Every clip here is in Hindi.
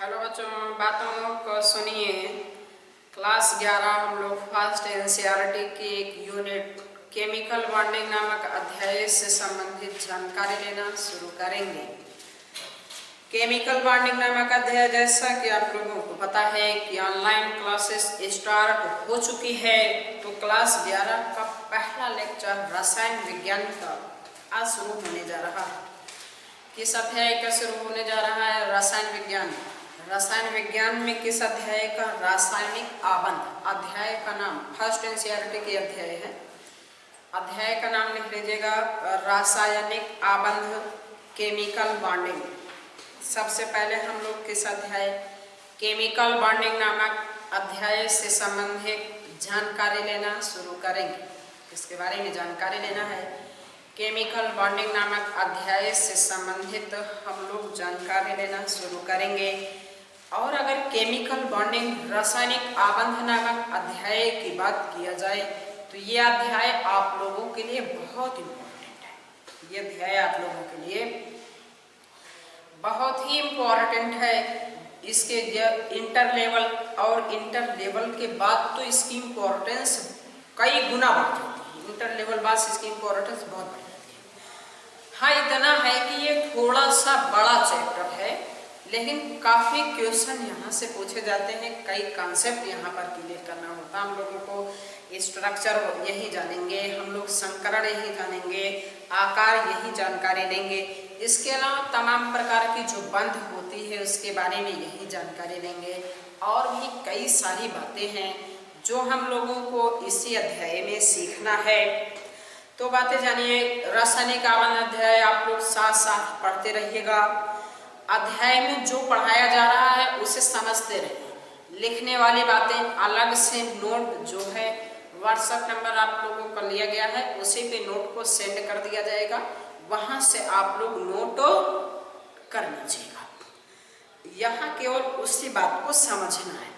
हेलो बच्चों, बातों को सुनिए। क्लास 11 हम लोग फर्स्ट एनसीईआरटी की एक यूनिट केमिकल बॉन्डिंग नामक अध्याय से संबंधित जानकारी लेना शुरू करेंगे। केमिकल बॉन्डिंग नामक अध्याय, जैसा कि आप लोगों को पता है कि ऑनलाइन क्लासेस स्टार्ट हो चुकी है, तो क्लास 11 का पहला लेक्चर रसायन विज्ञान का आज शुरू होने जा रहा है। किस अध्याय का शुरू होने जा रहा है? रसायन विज्ञान। रसायन विज्ञान में किस अध्याय का? रासायनिक आबंध। अध्याय का नाम फर्स्ट एनसीईआरटी की अध्याय है। अध्याय का नाम लिख लीजिएगा, रासायनिक आबंध, केमिकल बॉन्डिंग। सबसे पहले हम लोग किस अध्याय, केमिकल बॉन्डिंग नामक अध्याय से संबंधित जानकारी लेना शुरू करेंगे। इसके बारे में जानकारी लेना है। केमिकल बॉन्डिंग नामक अध्याय से संबंधित हम लोग जानकारी लेना शुरू करेंगे। और अगर केमिकल बॉन्डिंग रासायनिक आबंध नामक अध्याय की बात किया जाए तो ये अध्याय आप लोगों के लिए बहुत इम्पोर्टेंट है। ये अध्याय आप लोगों के लिए बहुत ही इम्पोर्टेंट है। इसके इंटर लेवल और इंटर लेवल के बाद तो इसकी इम्पोर्टेंस कई गुना बढ़ जाती है। इंटर लेवल बाद इसकी इम्पोर्टेंस बहुत बढ़ जाती है। हाँ, इतना है कि ये थोड़ा सा बड़ा चैप्टर है, लेकिन काफ़ी क्वेश्चन यहाँ से पूछे जाते हैं। कई कॉन्सेप्ट यहाँ पर क्लियर करना होता है। हम लोगों को स्ट्रक्चर यही जानेंगे, हम लोग संकरण यही जानेंगे, आकार यही जानकारी लेंगे। इसके अलावा तमाम प्रकार की जो बंध होती है उसके बारे में यही जानकारी लेंगे। और भी कई सारी बातें हैं जो हम लोगों को इसी अध्याय में सीखना है। तो बातें जानिए। रासायनिक आबंध अध्याय आप लोग साथ साथ पढ़ते रहिएगा। अध्याय में जो पढ़ाया जा रहा है उसे समझते रहिए। लिखने वाली बातें अलग से नोट जो है व्हाट्सएप नंबर आप लोगों का लिया गया है, उसी पे नोट को सेंड कर दिया जाएगा। वहां से आप लोग नोट कर लीजिएगा। यहाँ केवल उसी बात को समझना है।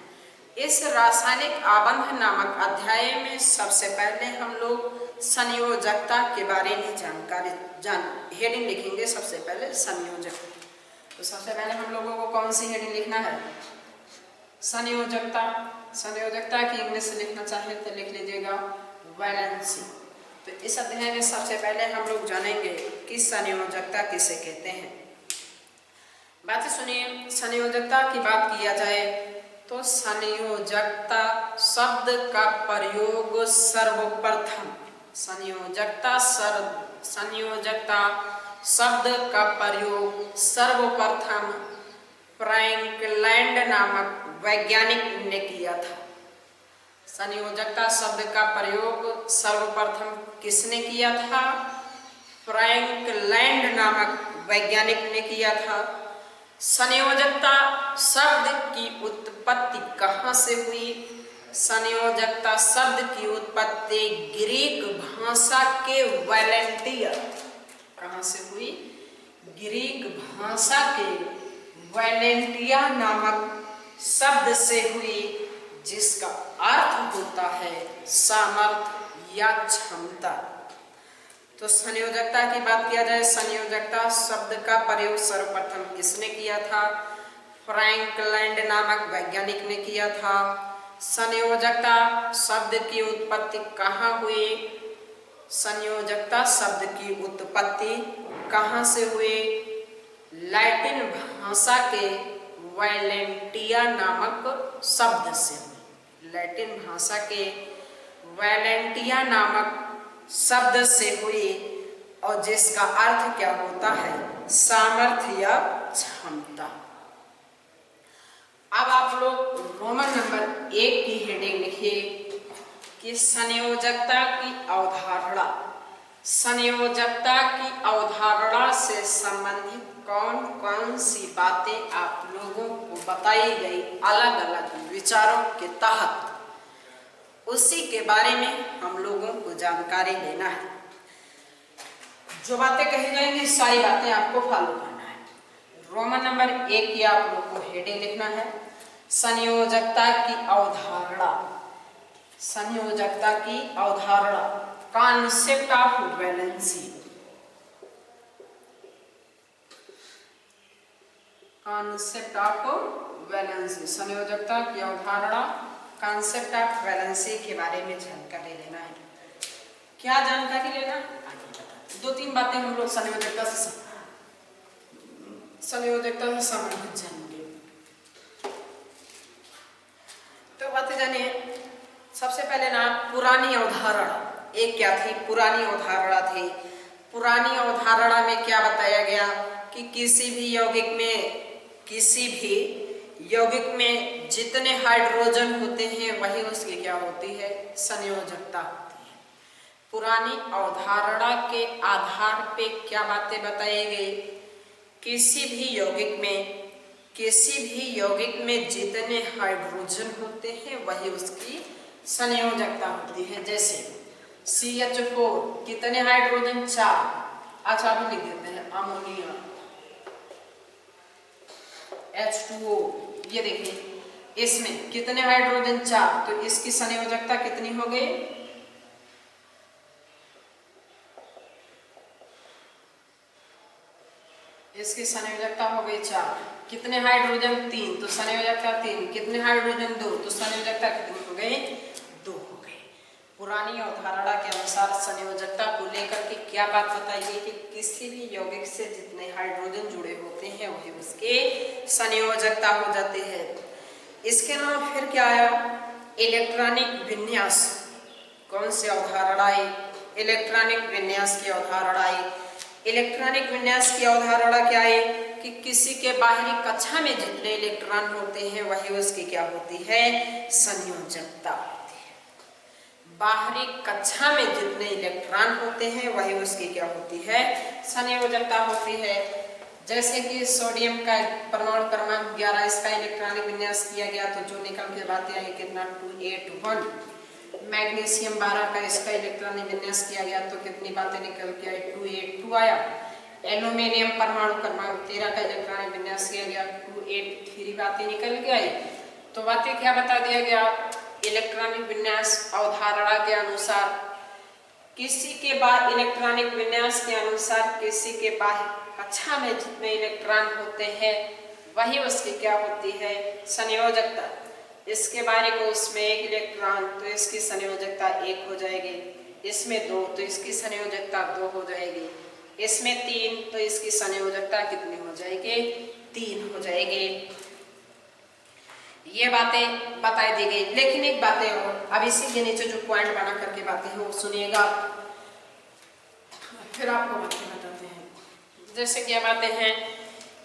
इस रासायनिक आबंध नामक अध्याय में सबसे पहले हम लोग संयोजकता के बारे में हेडिंग लिखेंगे। सबसे पहले संयोजकता। तो सबसे पहले हम लोगों को कौन सी हेडिंग लिखना है? संयोजकता। संयोजकता की इंग्लिश लिखना चाहे तो लिख लीजिएगा वैलेंसी। तो इस अध्याय में सबसे पहले हम लोग जानेंगे कि संयोजकता किसे कहते हैं। बातें सुनिए। संयोजकता की बात किया जाए तो संयोजकता शब्द का प्रयोग सर्वप्रथम संयोजकता शब्द का प्रयोग सर्वप्रथम फ्रैंकलैंड नामक वैज्ञानिक ने किया था। संयोजकता शब्द का प्रयोग सर्वप्रथम किसने किया था? फ्रैंकलैंड नामक वैज्ञानिक ने किया था। संयोजकता शब्द की उत्पत्ति कहाँ से हुई? संयोजकता शब्द की उत्पत्ति ग्रीक भाषा के वैलेंटिया। कहाँ से हुई? ग्रीक भाषा के वैलेंटिया नामक शब्द से हुई, जिसका अर्थ होता है सामर्थ्य या क्षमता। तो संयोजकता की बात किया जाए, संयोजकता शब्द का प्रयोग सर्वप्रथम किसने किया था? फ्रैंकलैंड नामक वैज्ञानिक ने किया था। संयोजकता शब्द की उत्पत्ति कहाँ हुई? संयोजकता शब्द की उत्पत्ति कहाँ से हुई? लैटिन भाषा के वैलेंटिया नामक शब्द से हुई। लैटिन भाषा के वैलेंटिया नामक शब्द से हुई, और जिसका अर्थ क्या होता है? सामर्थ्य या क्षमता। अब आप लोग रोमन नंबर 1 की हेडिंग लिखिए कि संयोजकता की अवधारणा। संयोजकता की अवधारणा से संबंधित कौन कौन सी बातें आप लोगों को बताई गई अलग अलग विचारों के तहत, उसी के बारे में हम लोगों को जानकारी लेना है। जो बातें कही जाएंगी सारी बातें आपको फॉलो करना है। रोमन नंबर 1 की आप लोग को हेडिंग लिखना है, संयोजकता की अवधारणा। संयोजकता की अवधारणा, concept of valency. Concept of valency, संयोजकता की अवधारणा, कॉन्सेप्ट ऑफ वैलेंसी के बारे में जानकारी लेना है। क्या जानकारी लेना? दो तीन बातें हम लोग संयोजकता से संबंधित जानेंगे। तो बातें जानिए। सबसे पहले ना पुरानी अवधारणा, एक क्या थी? पुरानी अवधारणा थी। पुरानी अवधारणा में क्या बताया गया कि किसी भी यौगिक में जितने हाइड्रोजन होते हैं वही उसकी क्या होती है? संयोजकता होती है। पुरानी अवधारणा के आधार पे क्या बातें बताई गई? किसी भी यौगिक में जितने हाइड्रोजन होते हैं वही उसकी संयोजकता होती है। जैसे CH4 कितने हाइड्रोजन? 4। अच्छा अभी लिख देते हैं अमोनिया H2O, ये देखिए इसमें कितने हाइड्रोजन? 4, तो इसकी संयोजकता कितनी हो गई? इसकी संयोजकता हो गई 4। कितने हाइड्रोजन? 3, तो संयोजकता 3। कितने हाइड्रोजन? 2, तो संयोजकता कितनी हो गई? 2 हो गई। पुरानी अवधारणा के अनुसार संयोजकता को लेकर के क्या बात बताई गई कि किसी भी यौगिक से जितने हाइड्रोजन जुड़े होते हैं वही उसके संयोजकता हो जाती है। इसके अलावा फिर क्या आया? इलेक्ट्रॉनिक विन्यास। कौन सी अवधारणा आई? इलेक्ट्रॉनिक विन्यास की अवधारणा आई। इलेक्ट्रॉनिक विन्यास की अवधारणा क्या है कि किसी के बाहरी कक्षा में जितने इलेक्ट्रॉन होते हैं वही उसकी क्या होती है? संयोजकता होती है। बाहरी कक्षा में जितने इलेक्ट्रॉन होते हैं वही उसकी क्या होती है? संयोजकता होती है। जैसे कि सोडियम का परमाणु क्रमांक 11, इसका इलेक्ट्रॉनिक विन्यास किया गया तो जो निकल के बातें आई कितना? 281। मैग्नीशियम 12 का इसका इलेक्ट्रॉनिक विन्यास किया गया तो कितनी बातें निकल के आई? 282 आया। एल्यूमिनियम परमाणु क्रमांक 13 का इलेक्ट्रॉनिक विन्यास किया गया 283 बातें निकल के आई। तो बातें क्या बता दिया गया? इलेक्ट्रॉनिक विन्यास अवधारणा के अनुसार किसी के बाद इलेक्ट्रॉनिक विन्यास के अनुसार किसी के बाहर कक्षा में जितने इलेक्ट्रॉन होते हैं वही उसकी क्या होती है? संयोजकता। इसके बारे में उसमें 1 इलेक्ट्रॉन तो इसकी संयोजकता 1 हो जाएगी। इसमें 2 तो इसकी संयोजकता 2 हो जाएगी। इसमें 3 तो इसकी संयोजकता कितनी हो जाएगी? 3 हो जाएगी। ये बातें बताई दी गई। लेकिन एक बातें और, अब इसी के नीचे जो पॉइंट बना करके बातें हैं वो सुनिएगा, फिर आपको बातें बताते हैं। जैसे क्या बातें हैं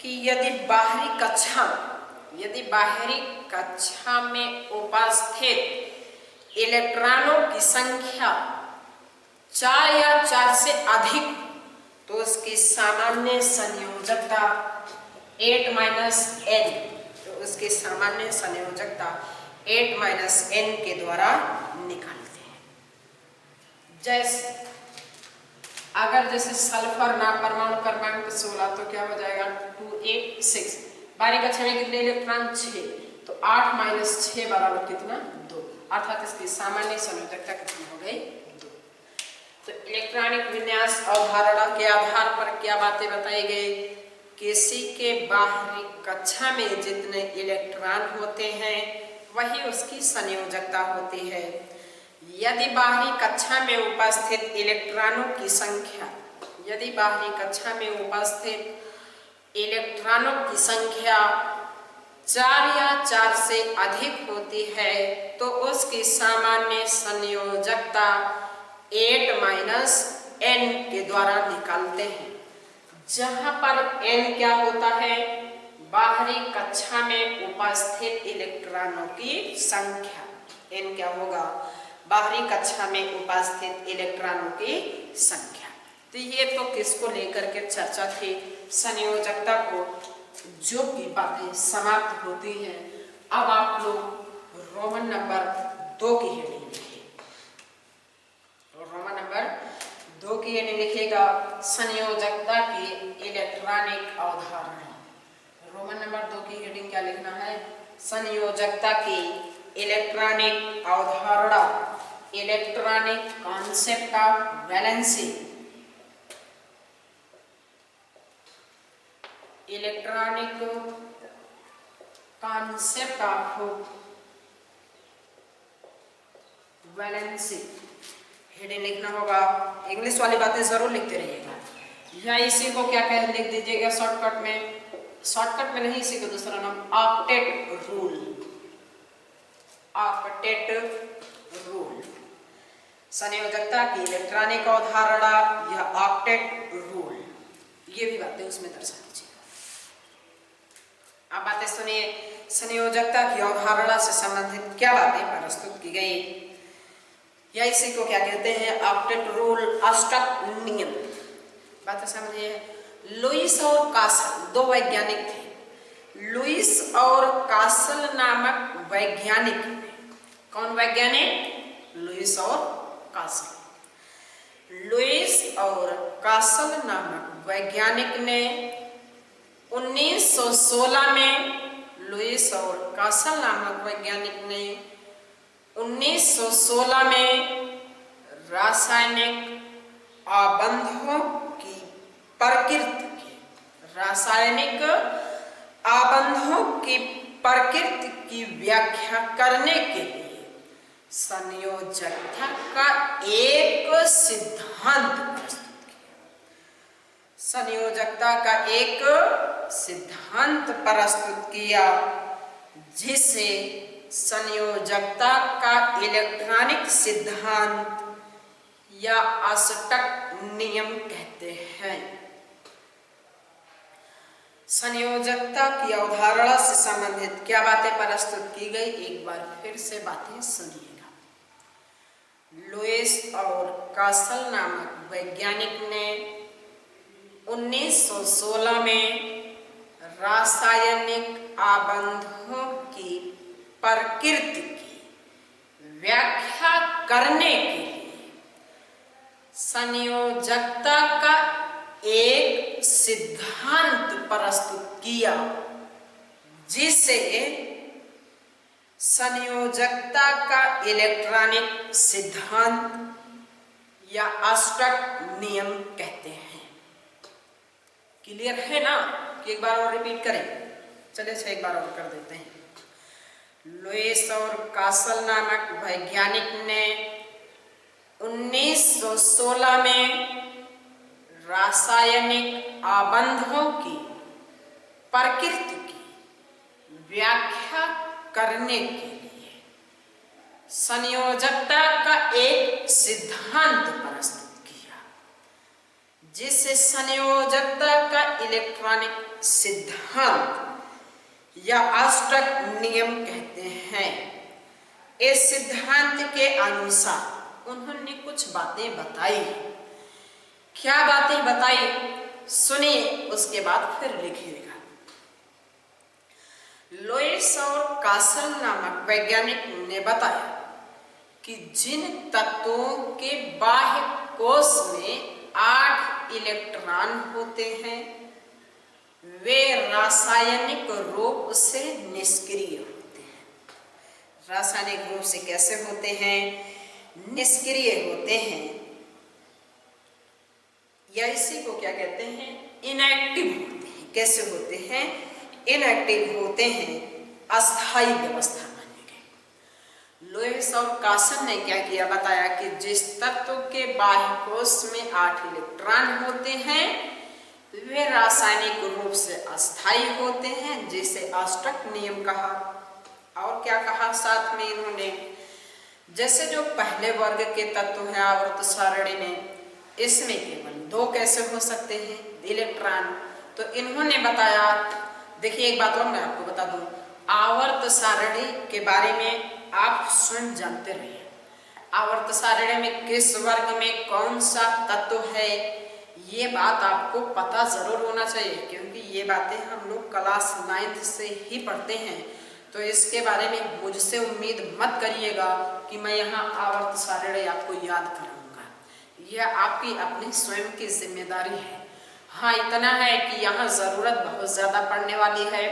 कि यदि बाहरी कक्षा में उपस्थित इलेक्ट्रॉनों की संख्या 4 या 4 से अधिक तो उसकी सामान्य संयोजकता 8 - n, तो उसकी सामान्य संयोजकता 8 - n के द्वारा निकालते हैं। जैसे अगर जैसे सल्फर ना परमाणु क्रमांक 16 तो क्या हो जाएगा? 286। बाहरी कक्षा में कितने इलेक्ट्रॉन? 6, तो 8 - 6 बराबर कितना? 2, अर्थात इसकी सामान्य संयोजकता कितनी हो गई? 2। तो इलेक्ट्रॉनिक विन्यास अवधारणा के आधार पर क्या बातें बताई गई? किसी के बाहरी कक्षा में जितने इलेक्ट्रॉन होते हैं वही उसकी संयोजकता होती है। यदि बाहरी कक्षा में उपस्थित इलेक्ट्रॉनों की संख्या 4 या 4 से अधिक होती है तो उसकी सामान्य संयोजकता 8 - n के द्वारा निकालते हैं। जहां पर n क्या होता है? बाहरी कक्षा में उपस्थित इलेक्ट्रॉनों की संख्या। n क्या होगा? बाहरी कक्षा में उपस्थित इलेक्ट्रॉनों की संख्या। तो ये तो किसको लेकर के चर्चा थी? संयोजकता को, जो की बातें समाप्त होती हैं। अब आप लोग रोमन नंबर 2 की हेडिंग लिखिए। रोमन नंबर 2 की हेडिंग लिखिएगा, संयोजकता की इलेक्ट्रॉनिक अवधारणा। रोमन नंबर 2 की हेडिंग क्या लिखना है? संयोजकता की इलेक्ट्रॉनिक अवधारणा, electronic concept of valency, electronic concept of valency heading लिखना होगा। इंग्लिश वाली बातें जरूर लिखते रहिएगा, या इसी को क्या कह लिख दीजिएगा शॉर्टकट में नहीं, इसी को दूसरा नाम ऑक्टेट रूल। ऑक्टेट रूल संयोजकता की इलेक्ट्रॉनिक अवधारणा या ऑक्टेट रूल, ये भी बातें उसमें दर्शा दीजिएगा। अब बातें सुनिए, संयोजकता की अवधारणा से संबंधित क्या बातें प्रस्तुत की गई, या इसी को क्या कहते हैं ऑक्टेट रूल, ऑस्टक नियम। बात समझिए, लुईस और कासल दो वैज्ञानिक थे। लुईस और कासल नामक वैज्ञानिक, कौन वैज्ञानिक? लुईस और कासल। लुईस और कासल नामक वैज्ञानिक ने 1916 में, लुईस और कासल नामक वैज्ञानिक ने 1916 में रासायनिक आबंधों की प्रकृति की, रासायनिक आबंधों की प्रकृति की व्याख्या करने के लिए संयोजकता का एक सिद्धांत प्रस्तुत किया। संयोजकता का एक सिद्धांत प्रस्तुत किया जिसे संयोजकता का इलेक्ट्रॉनिक सिद्धांत या ऑस्टक नियम कहते हैं। संयोजकता की अवधारणा से संबंधित क्या बातें प्रस्तुत की गई, एक बार फिर से बातें सुनिएगा। लुईस और कासल नामक वैज्ञानिक ने 1916 में रासायनिक आबंधों की प्रकृति की व्याख्या करने के लिए संयोजकता का एक सिद्धांत प्रस्तुत किया जिसे संयोजकता का इलेक्ट्रॉनिक सिद्धांत या ऑस्टक नियम कहते हैं। क्लियर है ना? कि एक बार और रिपीट करें? चलिए एक बार और कर देते हैं। लुईस और कासल नामक वैज्ञानिक ने 1916 में रासायनिक आबंधों की प्रकृति की व्याख्या करने के लिए संयोजकता का एक सिद्धांत प्रस्तुत किया जिसे संयोजकता का इलेक्ट्रॉनिक सिद्धांत या ऑस्टक नियम कहते हैं। इस सिद्धांत के अनुसार उन्होंने कुछ बातें बताई। क्या बातें बताई सुनिए, उसके बाद फिर लिखिएगा। लुईस और कासल नामक वैज्ञानिक ने बताया कि जिन तत्वों के बाह्य कोश में 8 इलेक्ट्रॉन होते हैं वे रासायनिक रूप से निष्क्रिय होते हैं। रासायनिक रूप से कैसे होते हैं? निष्क्रिय होते हैं, या इसी को क्या कहते हैं? इनएक्टिव होते हैं। कैसे होते हैं? इनएक्टिव होते हैं, अस्थायी व्यवस्था माने गए। लुईस और कासल ने क्या किया? बताया कि जिस तत्व के बाह्य कोश में 8 इलेक्ट्रॉन होते हैं वे रासायनिक रूप से अस्थायी होते हैं, जिसे ऑस्टक नियम कहा। और क्या कहा साथ में इन्होंने? जैसे जो पहले वर्ग के तत्व हैं आवर्त सारणी में, इसमें केवल 2 कैसे हो सकते हैं? इलेक्ट्रॉन। तो इन्होंने बताया, देखिए एक बात और मैं आपको बता दूं, आवर्त सारणी के बारे में आप स्वयं जानते रहिए। आवर्त सारणी में किस वर्ग में कौन सा तत्व है ये बात आपको पता जरूर होना चाहिए, क्योंकि ये बातें हम लोग क्लास 9th से ही पढ़ते हैं। तो इसके बारे में मुझसे उम्मीद मत करिएगा कि मैं यहाँ आवर्त सारणी आपको याद कराऊंगा। यह आपकी अपनी स्वयं की जिम्मेदारी है। हाँ, इतना है कि यहाँ ज़रूरत बहुत ज़्यादा पड़ने वाली है।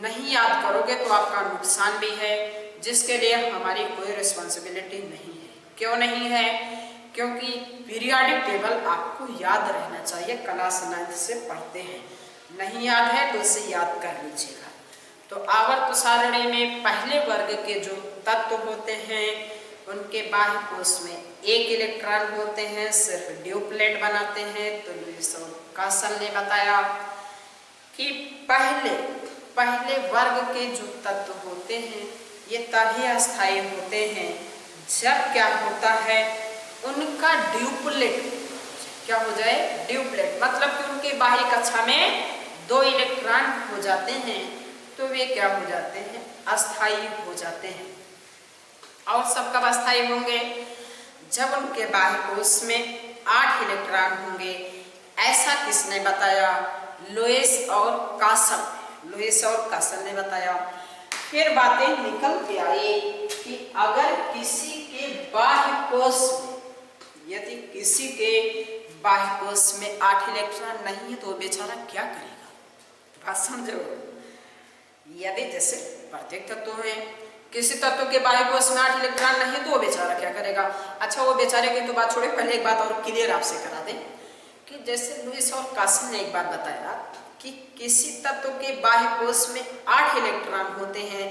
नहीं याद करोगे तो आपका नुकसान भी है, जिसके लिए हमारी कोई रिस्पॉन्सिबिलिटी नहीं है। क्यों नहीं है? क्योंकि पीरियोडिक टेबल आपको याद रहना चाहिए, क्लास 9th से पढ़ते हैं। नहीं याद है तो उसे याद कर लीजिएगा। तो आवर्त सारणी में पहले वर्ग के जो तत्व होते हैं उनके बाह्य कोश में एक इलेक्ट्रॉन होते हैं, सिर्फ ड्यूप्लेट बनाते हैं। तो लुईस और कासल ने बताया कि पहले वर्ग के जो तत्व होते हैं ये तभी अस्थायी होते हैं जब क्या होता है, उनका ड्यूप्लेट क्या हो जाए, ड्यूप्लेट, मतलब कि उनके बाह्य कक्षा में 2 इलेक्ट्रॉन हो जाते हैं तो वे क्या हो जाते हैं, अस्थायी हो जाते हैं। और सब कब अस्थायी होंगे, जब उनके बाह्य कोश में 8 इलेक्ट्रॉन होंगे। ऐसा किसने बताया, लुईस और कासल ने बताया। फिर बातें निकल के आई कि अगर किसी के बाह्य कोश में, यदि किसी के बाह्य कोश में 8 इलेक्ट्रॉन नहीं है तो वो बेचारा क्या करेगा, बात समझो। यदि जैसे प्रत्येक तत्व में किसी तत्व के बाह्य कोश में 8 इलेक्ट्रॉन नहीं है तो वो बेचारा क्या करेगा। अच्छा, वो बेचारे की तो बात छोड़े, पहले एक बात और क्लियर आपसे करा दें कि जैसे लुईस और कासल ने एक बात बताया कि किसी तत्व के बाह्य कोश में 8 इलेक्ट्रॉन होते हैं,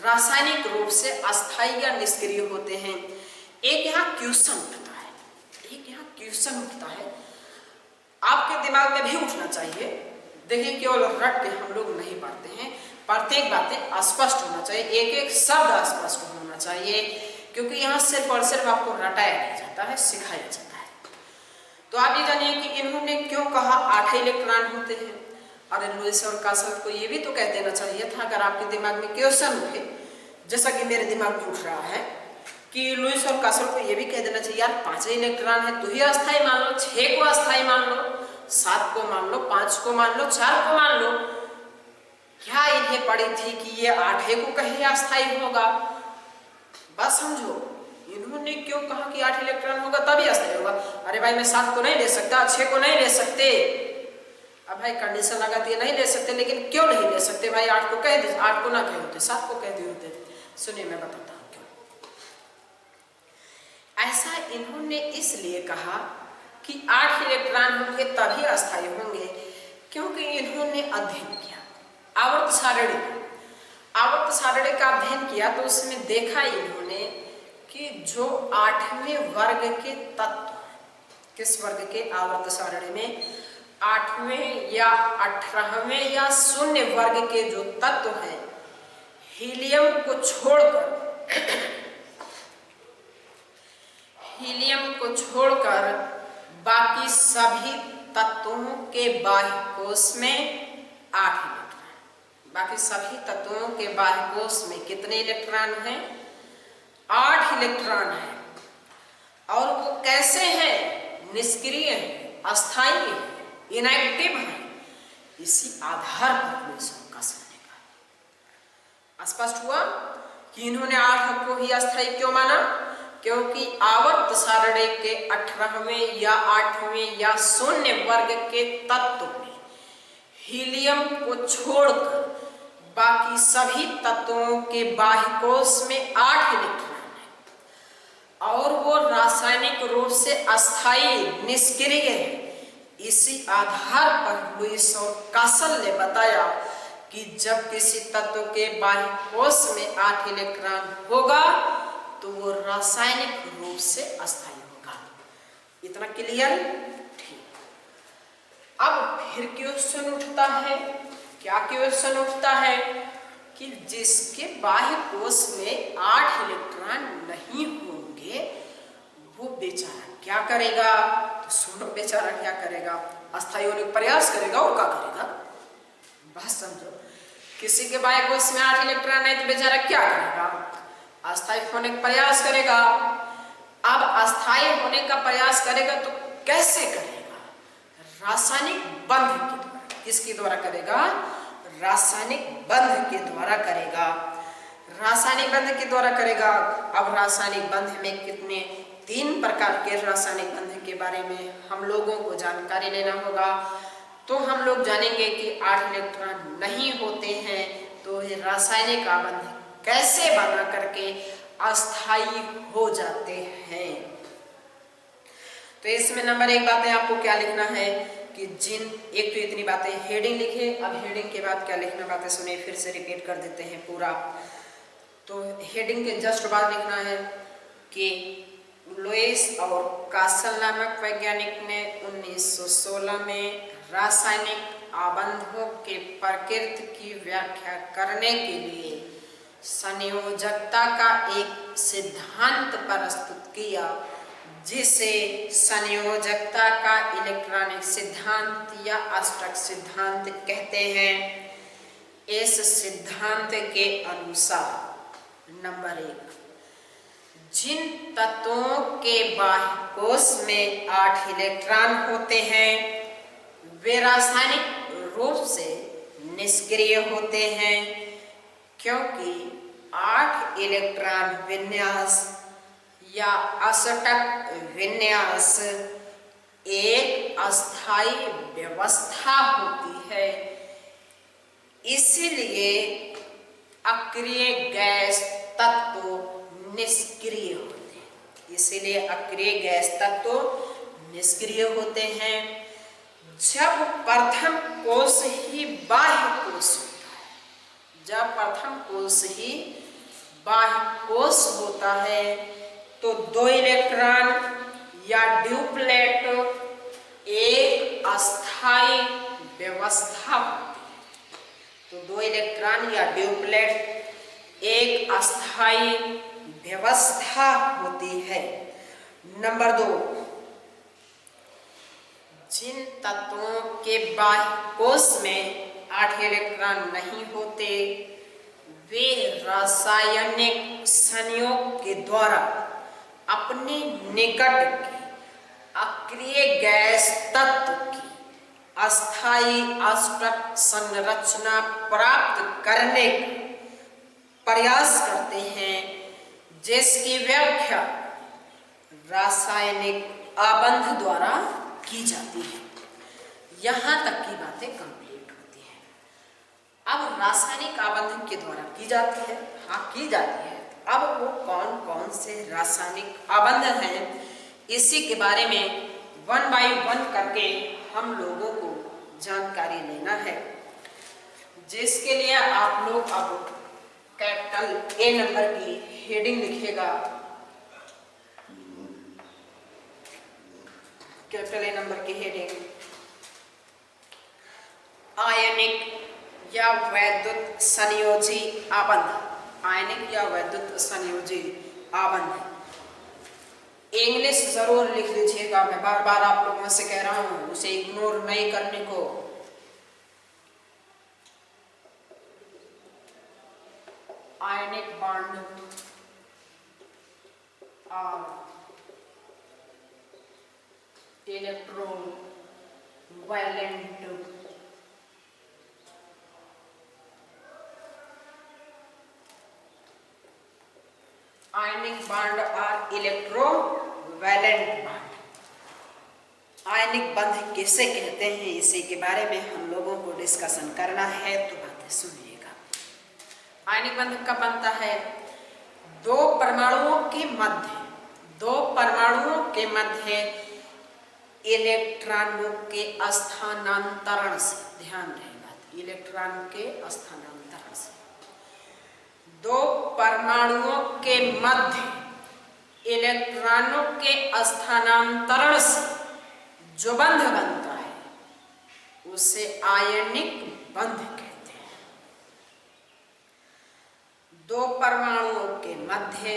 रासायनिक रूप से अस्थायी या निष्क्रिय होते हैं। एक यहाँ क्वेश्चन उठता है, आपके दिमाग में भी उठना चाहिए। देखिए, केवल रट के हम लोग नहीं पढ़ते हैं, प्रत्येक बातें स्पष्ट होना चाहिए, एक एक शब्द स्पष्ट होना चाहिए, क्योंकि यहाँ सिर्फ और सिर्फ आपको रटाया नहीं जाता है, सिखाया जाता है। तो आप ये जानिए कि इन्होंने क्यों कहा 8 इलेक्ट्रॉन होते हैं। अरे लुईस और कासल को ये भी तो कह देना चाहिए था, अगर आपके दिमाग में क्वेश्चन उठे, जैसा कि मेरे दिमाग में उठ रहा है कि लुईस और कासल को ये भी कह देना चाहिए, यार 5 इलेक्ट्रॉन है तो ही अस्थायी मान लो, 6 को अस्थायी मान लो, 7 को मान लो, 5 को मान लो, 4 को मान लो। क्या इन्हें पड़ी थी कि ये 8 को कहे अस्थायी होगा। बस समझो, इन्होंने क्यों कहा कि 8 इलेक्ट्रॉन होगा तभी अस्थायी होगा। अरे भाई, मैं 7 को नहीं ले सकता, 6 को नहीं ले सकते। अब भाई कंडीशन लगाती है, नहीं ले सकते, लेकिन क्यों नहीं ले सकते भाई, 8 को कह दे, 8 को ना कहे होते, 7 को कह दिए होते। सुनिए, मैं बताता हूँ क्यों। ऐसा इन्होंने इसलिए कहा कि 8 इलेक्ट्रॉन होंगे तभी अस्थायी होंगे, क्योंकि इन्होंने अध्ययन किया आवर्त सारणी का अध्ययन किया, तो उसमें देखा इन्होंने कि जो 8वें वर्ग के तत्व, किस वर्ग के, आवर्त सारणी में 8वें या 18वें या 0 वर्ग के जो तत्व हैं, हीलियम को छोड़कर बाकी सभी तत्वों के बाह्य कोश में 8 इलेक्ट्रॉन। बाकी सभी तत्वों के बाह्य कोश में कितने इलेक्ट्रॉन हैं, 8 इलेक्ट्रॉन हैं। और वो कैसे हैं, निष्क्रिय हैं, अस्थायी हैं, इनएक्टिव हैं। इसी आधार पर लुईस और कासल ने कहा। स्पष्ट हुआ कि इन्होंने 8 को ही अस्थायी क्यों माना, क्योंकि आवर्त सारणी के 18वें या 8वें या 0 वर्ग के तत्व में हीलियम को छोड़कर बाकी सभी तत्वों के बाह्य कोश में 8 इलेक्ट्रॉन है और वो रासायनिक रूप से अस्थायी, निष्क्रिय है। इसी आधार पर लुईस और कासल ने बताया कि जब किसी तत्व के बाह्य कोश में 8 इलेक्ट्रॉन होगा तो वो रासायनिक रूप से अस्थायी होगा। इतना क्लियर? ठीक। अब फिर क्वेश्चन उठता है, क्या क्वेश्चन उठता है कि जिसके बाह्य कोश में 8 इलेक्ट्रॉन नहीं होंगे वो बेचारा क्या करेगा। तो सुनो, बेचारा क्या करेगा, अस्थायी होने का प्रयास करेगा। और क्या करेगा, बस समझो, किसी के बाह्य कोश में 8 इलेक्ट्रॉन है तो बेचारा क्या करेगा, अस्थायी होने का प्रयास करेगा। अब अस्थायी होने का प्रयास करेगा तो कैसे करेगा, रासायनिक बंध के द्वारा। किसके द्वारा करेगा, रासायनिक बंध के द्वारा करेगा। रासायनिक बंध के द्वारा करेगा। अब रासायनिक बंध में कितने, 3 प्रकार के रासायनिक बंध के बारे में हम लोगों को जानकारी लेना होगा। तो हम लोग जानेंगे कि 8 इलेक्ट्रॉन नहीं होते हैं तो ये रासायनिक बंध कैसे बना करके अस्थायी हो जाते हैं। तो इसमें नंबर 1 बातें आपको क्या लिखना है कि जिन, एक तो इतनी बातें हेडिंग लिखे, अब हेडिंग के बाद क्या लिखना बातें सुने, फिर से रिपीट कर देते हैं पूरा। तो हेडिंग के जस्ट बाद लिखना है कि लुईस और कासल नामक वैज्ञानिक ने 1916 में रासायनिक आबंधों के प्रकृति की व्याख्या करने के लिए संयोजकता का एक सिद्धांत प्रस्तुत किया, जिसे संयोजकता का इलेक्ट्रॉनिक सिद्धांत या अष्टक सिद्धांत कहते हैं। इस सिद्धांत के अनुसार नंबर 1, जिन तत्वों के बाह्य कोश में 8 इलेक्ट्रॉन होते हैं वे रासायनिक रूप से निष्क्रिय होते हैं, क्योंकि 8 इलेक्ट्रॉन विन्यास या अष्टक विन्यास एक अस्थायी व्यवस्था होती है। इसलिए अक्रिय गैस तत्व निष्क्रिय होते हैं। इसीलिए अक्रिय गैस तत्व निष्क्रिय होते हैं। जब प्रथम कोश ही बाह्य कोश होता है, जब प्रथम कोश ही बाह्य कोश होता है तो 2 इलेक्ट्रॉन या ड्यूप्लेट एक अस्थायी व्यवस्था होती है। तो 2 इलेक्ट्रॉन या ड्यूप्लेट एक अस्थायी व्यवस्था होती है। नंबर 2, जिन तत्वों के बाह्य कोश में 8 इलेक्ट्रॉन नहीं होते वे रासायनिक संयोग के द्वारा अपने निकट के अक्रिय गैस तत्व की अस्थायी अष्टक संरचना प्राप्त करने का प्रयास करते हैं, जिसकी व्याख्या रासायनिक आबंध द्वारा की जाती है। यहाँ तक की बातें कंप्लीट होती हैं। अब रासायनिक आबंध के द्वारा की जाती है, हाँ की जाती है। अब वो कौन कौन से रासायनिक आबंध हैं, इसी के बारे में 1 बाय 1 करके हम लोगों को जानकारी लेना है, जिसके लिए आप लोग अब कैपिटल ए नंबर की हेडिंग लिखिएगा। कैपिटल ए नंबर की हेडिंग आयनिक या वैद्युत संयोजी आबंध। आयनिक या वैद्युत संयोजी आबंध। इंग्लिश जरूर लिख लीजिएगा, मैं बार बार आप लोगों से कह रहा हूं, उसे इग्नोर नहीं करने को। आयनिक बॉन्ड और इलेक्ट्रॉन वैलेंट आयनिक बॉन्ड और इलेक्ट्रोवैलेंट बॉन्ड। आयनिक बंध किसे कहते हैं, इसी के बारे में हम लोगों को डिस्कशन करना है, तो बातें सुनिएगा। आयनिक बंध कब बनता है? 2 परमाणुओं के मध्य इलेक्ट्रॉनों के स्थानांतरण से, ध्यान रहेगा, इलेक्ट्रॉन के स्थानांतरण से 2 परमाणुओं के मध्य इलेक्ट्रॉनों के स्थानांतरण से जो बंध बनता है उसे आयनिक बंध कहते हैं। 2 परमाणुओं के मध्य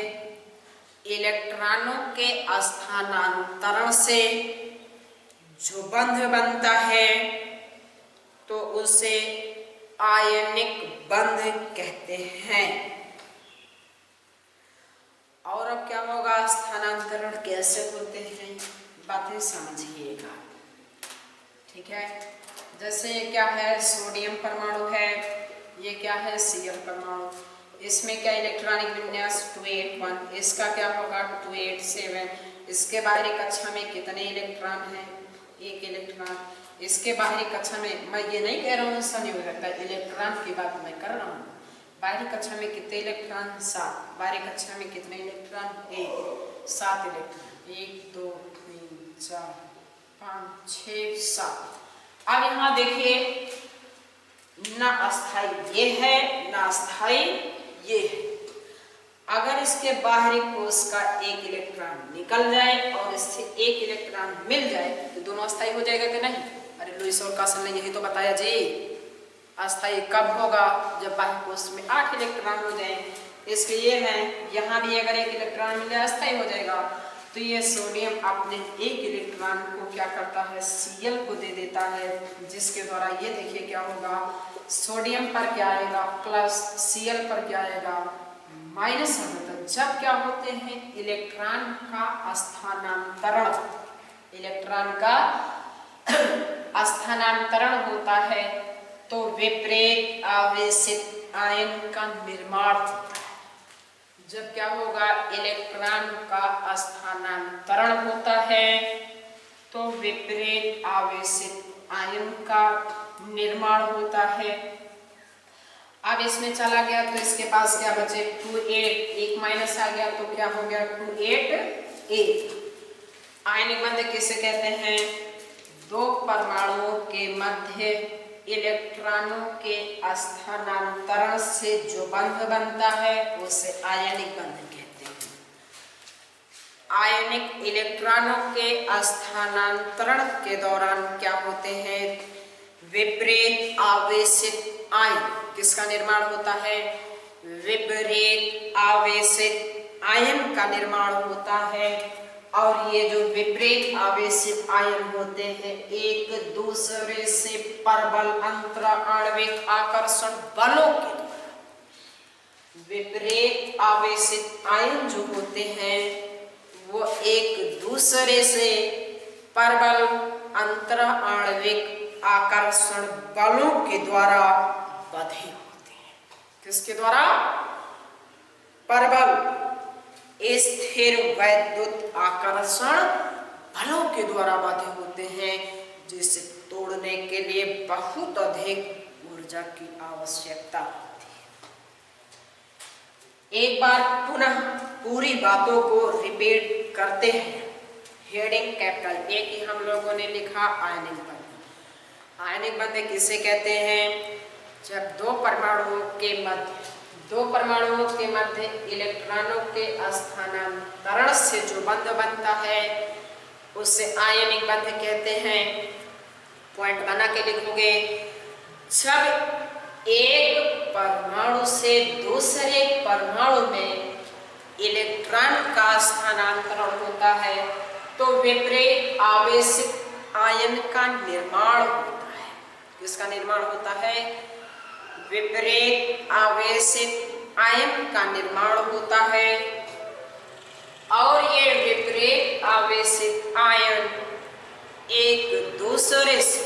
इलेक्ट्रॉनों के स्थानांतरण से जो बंध बनता है तो उसे आयनिक बंध कहते हैं। और अब क्या होगा, स्थानांतरण कैसे होते हैं, बातें समझिएगा, ठीक है। जैसे ये क्या है, सोडियम परमाणु है, ये क्या है, Cl परमाणु। इसमें क्या इलेक्ट्रॉनिक विन्यास 281, इसका क्या होगा 287। इसके बाहरी कक्षा में कितने इलेक्ट्रॉन हैं, 1 इलेक्ट्रॉन। इसके बाहरी कक्षा में, मैं ये नहीं कह रहा हूँ संयोजकता, इलेक्ट्रॉन की बात मैं कर रहा हूँ। बाहरी कक्षा में कितने इलेक्ट्रॉन, 7। बाहरी कक्षा में कितने इलेक्ट्रॉन, 7 इलेक्ट्रॉन। 1 2 3 4 5 6 7। अब यहाँ देखिए, न अस्थाई ये है, न अस्थाई ये है। अगर इसके बाहरी कोश का एक इलेक्ट्रॉन निकल जाए और इससे एक इलेक्ट्रॉन मिल जाए तो दोनों अस्थाई हो जाएगा कि नहीं? अरे लुईस और कासल ने यही तो बताया जी। अस्थाई कब होगा? जब बाह्य कोश में 8 इलेक्ट्रॉन हो जाए। इसके ये है, यहाँ भी अगर एक इलेक्ट्रॉन मिल जाए अस्थाई हो जाएगा। तो ये सोडियम अपने एक इलेक्ट्रॉन को क्या करता है, Cl को दे देता है, जिसके द्वारा ये देखिए क्या होगा, सोडियम पर क्या आएगा प्लस, Cl पर क्या आएगा माइनस। जब क्या होते हैं, इलेक्ट्रॉन का स्थानांतरण, इलेक्ट्रॉन का स्थानांतरण होता है तो विपरीत आवेशित आयन का निर्माण होता है। जब क्या होगा, इलेक्ट्रॉन का स्थानांतरण होता है तो विपरीत आवेशित आयन का निर्माण होता है। अब इसमें चला गया तो इसके पास क्या बचे, 2,8, एक माइनस आ गया तो क्या हो गया 2,8,8। आयनिक बंध किसे कहते हैं? दो परमाणुओं के मध्य इलेक्ट्रॉनों के स्थानांतरण से जो बंध बनता है उसे आयनिक बंध कहते हैं। आयनिक इलेक्ट्रॉनों के स्थानांतरण के दौरान क्या होते हैं, विपरीत आवेशित आयन, किसका निर्माण होता है, विपरीत आवेशित आयन का निर्माण होता है। और ये जो विपरीत आवेशित आयन होते हैं एक दूसरे से परबल अंतर आणविक आकर्षण बलों के द्वारा, विपरीत आवेशित आयन जो होते हैं वो एक दूसरे से परबल अंतर आणविक आकर्षण बलों के द्वारा बंधे होते हैं। किसके द्वारा? परबल स्थिर वैद्युत आकर्षण बलों के द्वारा बाध्य होते हैं, जिसे तोड़ने के लिए बहुत अधिक ऊर्जा की आवश्यकता होती है। एक बार पुनः पूरी बातों को रिपीट करते हैं। हेडिंग कैपिटल ए की हम लोगों ने लिखा आयनिक बंध। आयनिक बंध किसे कहते हैं? जब दो परमाणुओं के मध्य इलेक्ट्रॉनों के स्थानांतरण से जो बंध बनता है उसे आयनिक बंध कहते हैं। पॉइंट बना के लिखोगे, जब एक परमाणु से दूसरे परमाणु में इलेक्ट्रॉन का स्थानांतरण होता है तो विपरीत आवेशित आयन का निर्माण होता है। किसका निर्माण होता है? विपरीत आवेशित आयन का निर्माण होता है। और ये विपरीत आवेशित आयन एक दूसरे से,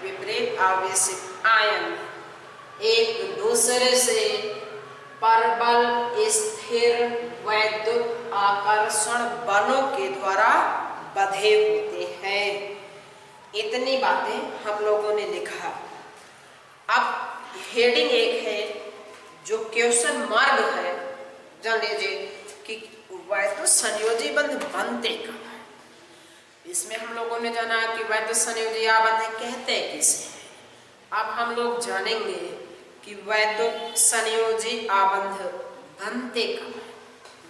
विपरीत आवेशित आयन एक दूसरे से परबल स्थिर वैद्युत आकर्षण बलों के द्वारा बंधे होते हैं। इतनी बातें हम लोगों ने लिखा। अब हेडिंग एक है जो क्वेश्चन मार्ग है, जान लीजिए कि वैद्युत संयोजी बंध बनते कब है। इसमें हम लोगों ने जाना कि वैद्युत संयोजी आबंध कहते किसे हैं। अब हम लोग जानेंगे कि वैद्युत संयोजी आबंध बनते कब है।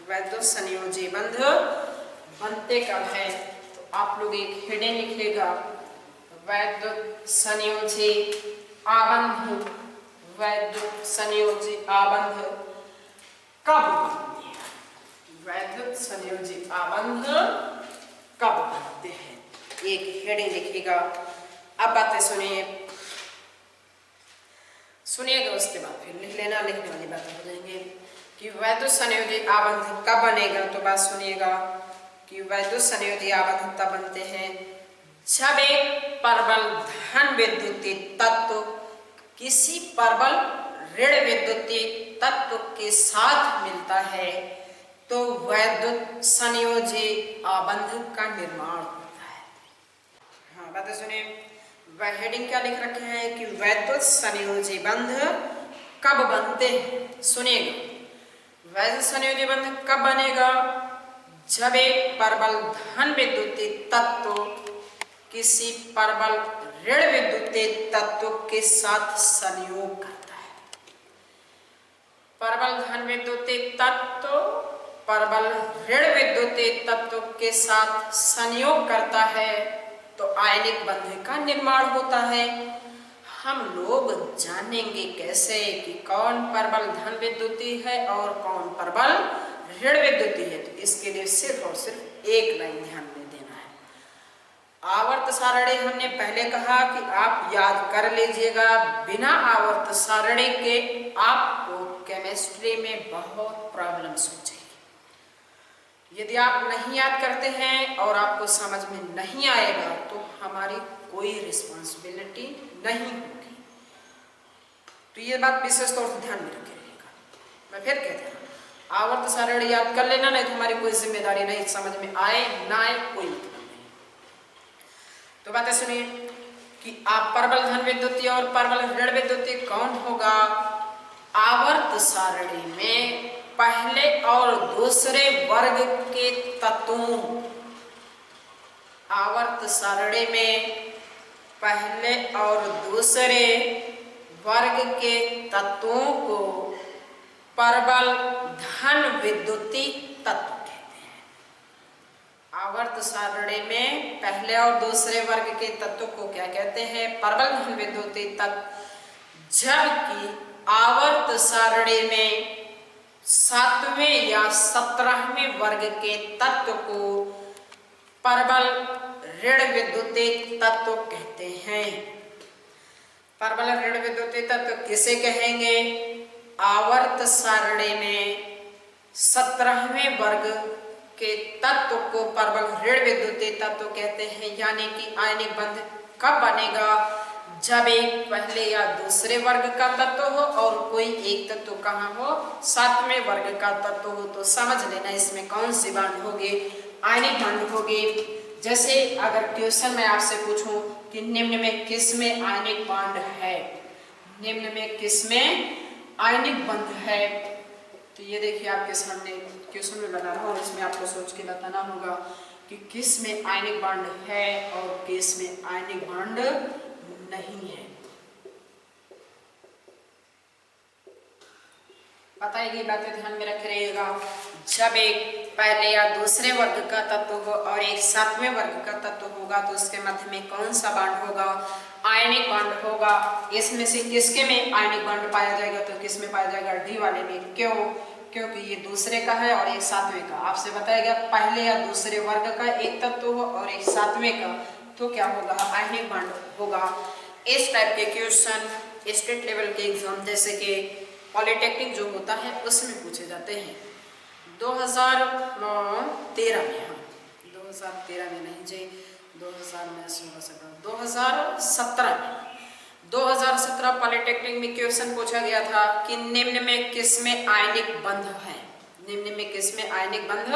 वैद्युत संयोजी बंध बनते कब है? तो आप लोग एक हेडिंग लिखिएगा, वैद्युत संयोजी आबंध। वैद्युत संयोजी आबंध कब बनते हैं? वैद्युत संयोजी आबंध कब बनते हैं? एक हेडिंग लिखिएगा। अब बातें सुनिएगा, उसके बाद फिर लिख लेना। लिखने वाली बातें हो जाएंगे कि वैद्युत संयोजी आबंध कब बनेगा। तो बात सुनिएगा कि वैद्युत संयोजी आबंध तब बनते हैं जब एक परबल धन विद्युतीय तत्व किसी परबल ऋण विद्युतीय तत्व के साथ मिलता है तो वैद्युत संयोजी आबंध का निर्माण होता है। हाँ, बातें सुनिए। वह हेडिंग क्या लिख रखे हैं कि वैद्युत संयोजी बंध कब बनते हैं। सुनिएगा, वैद्युत संयोजी बंध कब बनेगा? जब एक परबल धन विद्युतीय तत्व किसी प्रबल ऋण विद्युतीय तत्व के साथ संयोग करता है। प्रबल धन विद्युतीय तत्व प्रबल ऋण विद्युतीय तत्व के साथ संयोग करता है तो आयनिक बंध का निर्माण होता है। हम लोग जानेंगे कैसे कि कौन प्रबल धन विद्युतीय है और कौन प्रबल ऋण विद्युतीय है। तो इसके लिए सिर्फ और सिर्फ एक लाइन ध्यान में देना है। आवर्त सारणी हमने पहले कहा कि आप याद कर लीजिएगा, बिना आवर्त सारणी के आपको केमिस्ट्री में बहुत प्रॉब्लम्स हो जाएगी। यदि आप नहीं याद करते हैं और आपको समझ में नहीं आएगा तो हमारी कोई रिस्पॉन्सिबिलिटी नहीं होगी। तो ये बात विशेष तौर से ध्यान में रखे रहेगा। मैं फिर कहता हूँ, आवर्त सारणी याद कर लेना, नहीं तो हमारी कोई जिम्मेदारी नहीं, समझ में आए ना आए कोई मतलब नहीं। तो बातें सुनिए कि आप प्रबल धन विद्युतीय और प्रबल ऋण विद्युतीय कौन होगा। आवर्त सारणी में पहले और दूसरे वर्ग के तत्वों, आवर्त सारणी में पहले और दूसरे वर्ग के तत्वों को प्रबल धन विद्युतीय तत्व कहते हैं। आवर्त सारणी में पहले और दूसरे वर्ग के तत्व को क्या कहते हैं? प्रबल धन विद्युतीय तत्व। जबकि आवर्त सारणी में 7वें या 17वें वर्ग के तत्व को प्रबल ऋण विद्युतीय तत्व कहते हैं। प्रबल ऋण विद्युतीय तत्व किसे कहेंगे? आवर्त सारणी में 17वें वर्ग के तत्व को प्रबल ऋण विद्युतीय तत्व कहते हैं। यानी कि आयनिक बंध कब बनेगा? जब एक पहले या दूसरे वर्ग का तत्व हो और कोई एक तत्व कहाँ हो? 7वें वर्ग का तत्व हो। तो समझ लेना इसमें कौन सी बांध होगी? आयनिक बांध होगी। जैसे अगर क्वेश्चन में आपसे पूछूं कि निम्न में किस में आयनिक बांध है, निम्न में किस में आयनिक बंध है, तो ये देखिए आपके सामने क्वेश्चन में बता रहा हूँ, इसमें आपको सोच के बताना होगा कि किस में आयनिक बांध है और किस में आयनिक बांध नहीं है। बताइए, बातें ध्यान में रखे रहिएगा। जब एक पहले या दूसरे वर्ग का तत्व हो और एक 7वें वर्ग का तत्व होगा तो उसके मध्य में कौन सा बांड होगा? आयनिक बांड होगा। इसमें से किसके में आयनिक बांड पाया जाएगा? तो किस में पाया जाएगा? डी वाले में। क्यों? क्योंकि ये दूसरे का है और एक 7वें का। आपसे बताया गया पहले या दूसरे वर्ग का एक तत्व हो और एक 7वें का, तो क्या होगा? आयनिक बांड होगा। इस टाइप के क्वेश्चन स्टेट लेवल के एग्जाम जैसे कि पॉलिटेक्निक जो होता है उसमें पूछे जाते हैं। 2013 में, हाँ 2013 में नहीं जी, 2017 पॉलिटेक्निक में क्वेश्चन पूछा गया था कि निम्न में किस में आयनिक बंध है, निम्न में किस में आयनिक बंध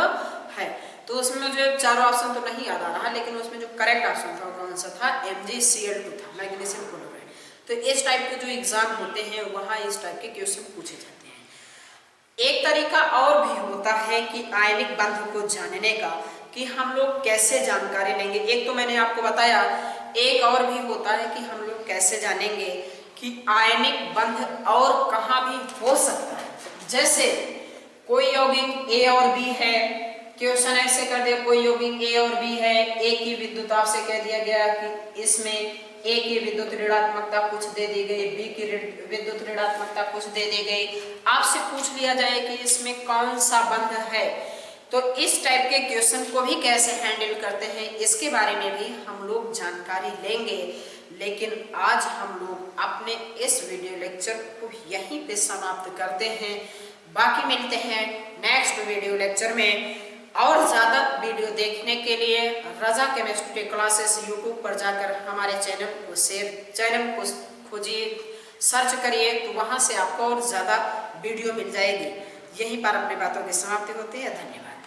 है। तो उसमें मुझे चारों ऑप्शन तो नहीं याद आ रहा, लेकिन उसमें जो करेक्ट ऑप्शन था कौन सा था? MgCl2 था, मैग्नीशियम क्लोराइड। तो इस टाइप के जो एग्जाम होते हैं वहाँ इस टाइप के क्वेश्चन पूछे जाते हैं। एक तरीका और भी होता है कि आयनिक बंध को जानने का, कि हम लोग कैसे जानकारी लेंगे। एक तो मैंने आपको बताया, एक और भी होता है कि हम लोग कैसे जानेंगे कि आयनिक बंध और कहाँ भी हो सकता है। जैसे कोई यौगिक A और B है, क्वेश्चन ऐसे कर दिया कोई यौगिक A और B है, A की विद्युत आपसे कह दिया गया कि इसमें A की विद्युत ऋणात्मकता कुछ दे दी गई, B की विद्युत ऋणात्मकता कुछ दे दी गई। आपसे पूछ लिया जाए कि इसमें कौन सा बंध है, तो इस टाइप के क्वेश्चन को भी कैसे हैंडल करते हैं इसके बारे में भी हम लोग जानकारी लेंगे। लेकिन आज हम लोग अपने इस वीडियो लेक्चर को यहीं पे समाप्त करते हैं। बाकी मिलते हैं नेक्स्ट वीडियो लेक्चर में। और ज़्यादा वीडियो देखने के लिए रजा केमिस्ट्री क्लासेस यूट्यूब पर जाकर हमारे चैनल को खोजिए, सर्च करिए, तो वहाँ से आपको और ज़्यादा वीडियो मिल जाएगी। यहीं पर अपनी बातों की समाप्ति होती है। धन्यवाद।